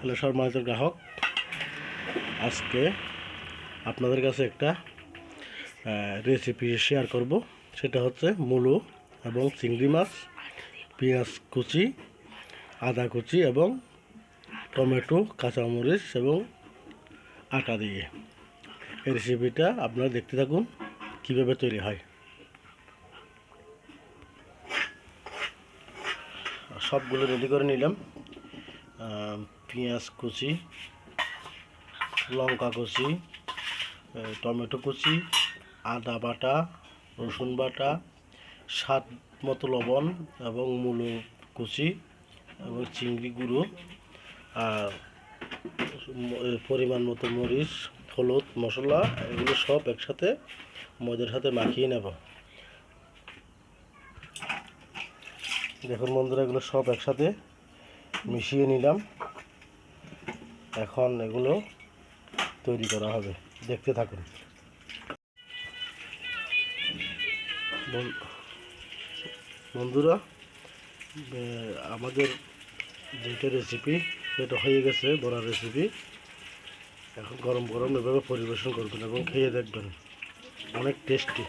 Hello সম্মানিত গ্রাহক, আজকে আপনাদের কাছে একটা রেসিপি শেয়ার করব। সেটা হচ্ছে মূলো এবং চিংড়ি মাছ, পেঁয়াজ কুচি, আদা কুচি এবং টমেটো, কাঁচামরিচ এবং আটা দিয়ে এই রেসিপিটা আপনারা দেখতে থাকুন কীভাবে তৈরি হয়। সবগুলো রেডি করে নিলাম। পেঁয়াজ কুচি, লঙ্কা কুচি, টমেটো কুচি, আদা বাটা, রসুন বাটা, স্বাদ মতো লবণ এবং মূলো কুচি এবং চিংড়ি গুঁড়ো, আর পরিমাণ মতো মরিচ, হলুদ, মশলা, এগুলো সব একসাথে ময়দার সাথে মাখিয়ে নেব। দেখুন বন্ধুরা, এগুলো সব একসাথে মিশিয়ে নিলাম। এখন এগুলো তৈরি করা হবে, দেখতে থাকুন। বন্ধুরা, আমাদের যেটা রেসিপি সেটা হয়ে গেছে, বড়ার রেসিপি। এখন গরম গরম এভাবে পরিবেশন করবেন এবং খেয়ে দেখবেন, অনেক টেস্টি।